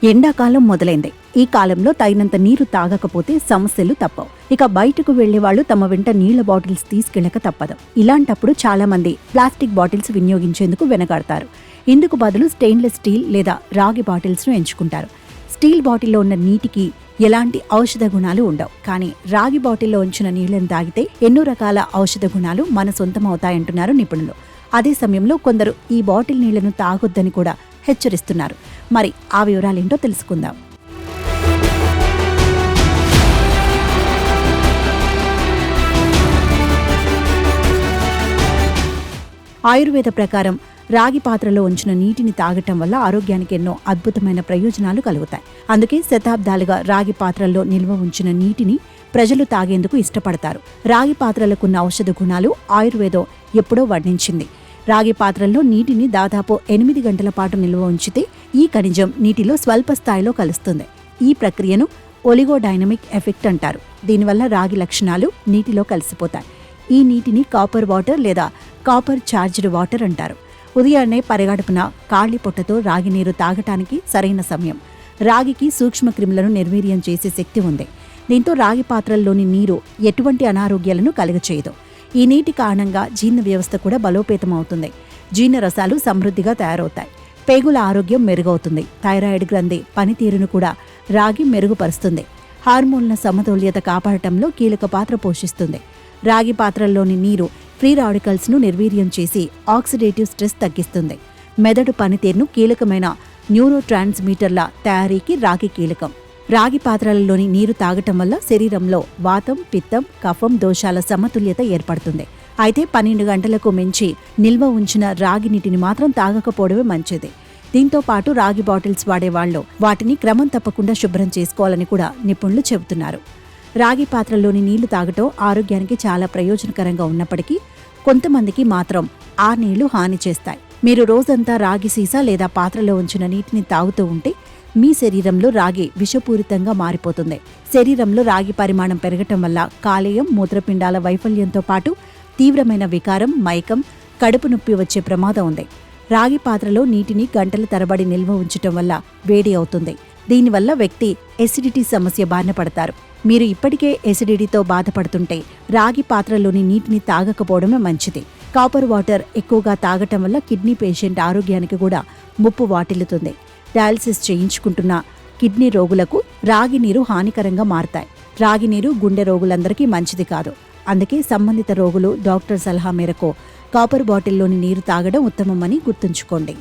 ఎండాకాలం మొదలైంది. ఈ కాలంలో తగినంత నీరు తాగకపోతే సమస్యలు తప్పవు. ఇక బయటకు వెళ్లేవాళ్లు తమ వెంట నీళ్ల బాటిల్స్ తీసుకెళ్లక తప్పదు. ఇలాంటప్పుడు చాలా మంది ప్లాస్టిక్ బాటిల్స్ వినియోగించేందుకు వెనకాడతారు. ఇందుకు బదులు స్టెయిన్లెస్ స్టీల్ లేదా రాగి బాటిల్స్ ను ఎంచుకుంటారు. స్టీల్ బాటిల్లో ఉన్న నీటికి ఎలాంటి ఔషధ గుణాలు ఉండవు. కానీ రాగి బాటిల్లో ఉంచిన నీళ్లను తాగితే ఎన్నో రకాల ఔషధ గుణాలు మన సొంతమవుతాయంటున్నారు నిపుణులు. అదే సమయంలో కొందరు ఈ బాటిల్ నీళ్లను తాగొద్దని కూడా హెచ్చరిస్తున్నారు. మరి ఆ వివరాలేంటో తెలుసుకుందాం. ఆయుర్వేద ప్రకారం రాగి పాత్రలో ఉంచిన నీటిని తాగటం వల్ల ఆరోగ్యానికి ఎన్నో అద్భుతమైన ప్రయోజనాలు కలుగుతాయి. అందుకే శతాబ్దాలుగా రాగి పాత్రల్లో నిల్వ ఉంచిన నీటిని ప్రజలు తాగేందుకు ఇష్టపడతారు. రాగి పాత్రలకున్న ఔషధ గుణాలు ఆయుర్వేదం ఎప్పుడో వర్ణించింది. రాగి పాత్రల్లో నీటిని దాదాపు 8 గంటల పాటు నిల్వ ఉంచితే ఈ ఖనిజం నీటిలో స్వల్ప స్థాయిలో కలుస్తుంది. ఈ ప్రక్రియను ఒలిగోడైనమిక్ ఎఫెక్ట్ అంటారు. దీనివల్ల రాగి లక్షణాలు నీటిలో కలిసిపోతాయి. ఈ నీటిని కాపర్ వాటర్ లేదా కాపర్ చార్జ్డ్ వాటర్ అంటారు. ఉదయాన్నే పరిగడుపున కాళీ పొట్టతో రాగి నీరు తాగటానికి సరైన సమయం. రాగికి సూక్ష్మ క్రిములను నిర్వీర్యం చేసే శక్తి ఉంది. దీంతో రాగి పాత్రల్లోని నీరు ఎటువంటి అనారోగ్యాలను కలుగచేయదు. ఈ నీటి కారణంగా జీర్ణ వ్యవస్థ కూడా బలోపేతమవుతుంది. జీర్ణ రసాలు సమృద్ధిగా తయారవుతాయి. పేగుల ఆరోగ్యం మెరుగవుతుంది. థైరాయిడ్ గ్రంథి పనితీరును కూడా రాగి మెరుగుపరుస్తుంది. హార్మోన్ల సమతుల్యత కాపాడటంలో కీలక పాత్ర పోషిస్తుంది. రాగి పాత్రల్లోని నీరు ఫ్రీ రాడికల్స్ ను నిర్వీర్యం చేసి ఆక్సిడేటివ్ స్ట్రెస్ తగ్గిస్తుంది. మెదడు పనితీరును కీలకమైన న్యూరో ట్రాన్స్మిటర్ల తయారీకి రాగి కీలకం. రాగి పాత్రలలోని నీరు తాగటం వల్ల శరీరంలో వాతం, పిత్తం, కఫం దోషాల సమతుల్యత ఏర్పడుతుంది. అయితే 12 గంటలకు మించి నిల్వ ఉంచిన రాగి నీటిని మాత్రం తాగకపోవడమే మంచిది. దీంతో పాటు రాగి బాటిల్స్ వాడేవాళ్లు వాటిని క్రమం తప్పకుండా శుభ్రం చేసుకోవాలని కూడా నిపుణులు చెబుతున్నారు. రాగి పాత్రలోని నీళ్లు తాగటం ఆరోగ్యానికి చాలా ప్రయోజనకరంగా ఉన్నప్పటికీ కొంతమందికి మాత్రం ఆ నీళ్లు హాని చేస్తాయి. మీరు రోజంతా రాగి సీసా లేదా పాత్రలో ఉంచిన నీటిని తాగుతూ ఉంటే మీ శరీరంలో రాగి విషపూరితంగా మారిపోతుంది. శరీరంలో రాగి పరిమాణం పెరగటం వల్ల కాలేయం, మూత్రపిండాల వైఫల్యంతో పాటు తీవ్రమైన వికారం, మైకం, కడుపు నొప్పి వచ్చే ప్రమాదం ఉంది. రాగి పాత్రలో నీటిని గంటల తరబడి నిల్వ ఉంచటం వల్ల వేడి అవుతుంది. దీనివల్ల వ్యక్తి ఎసిడిటీ సమస్య బారిన పడతారు. మీరు ఇప్పటికే ఎసిడిటీతో బాధపడుతుంటే రాగి పాత్రలోని నీటిని తాగకపోవడమే మంచిది. కాపర్ వాటర్ ఎక్కువగా తాగటం వల్ల కిడ్నీ పేషెంట్ ఆరోగ్యానికి కూడా ముప్పు వాటిల్లుతుంది. డయాలసిస్ చేయించుకుంటున్న కిడ్నీ రోగులకు రాగి నీరు హానికరంగా మారతాయి. రాగి నీరు గుండె రోగులందరికీ మంచిది కాదు. అందుకే సంబంధిత రోగులు డాక్టర్ సలహా మేరకు కాపర్ బాటిల్లోని నీరు తాగడం ఉత్తమమని గుర్తుంచుకోండి.